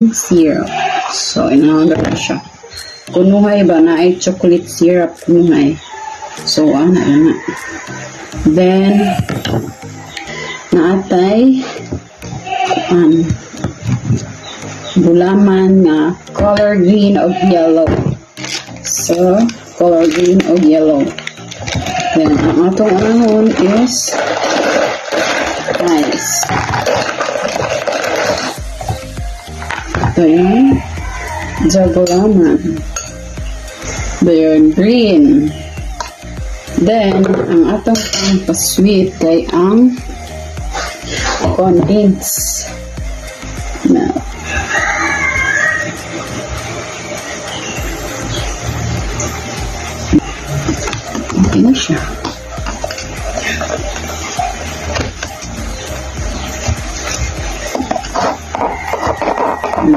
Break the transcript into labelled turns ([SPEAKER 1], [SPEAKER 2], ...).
[SPEAKER 1] syrup. So, inahaga na siya. Kunuhay ba na ay chocolate syrup kunuhay. So, ana na. Then, naatay bulaman nga color green o yellow. So, color green o yellow. Then, ang atong anahon is rice. Ito yung jagulaman. They're green. Then, ang atong pang-sweet kay ang condensed milk. Okay na siya.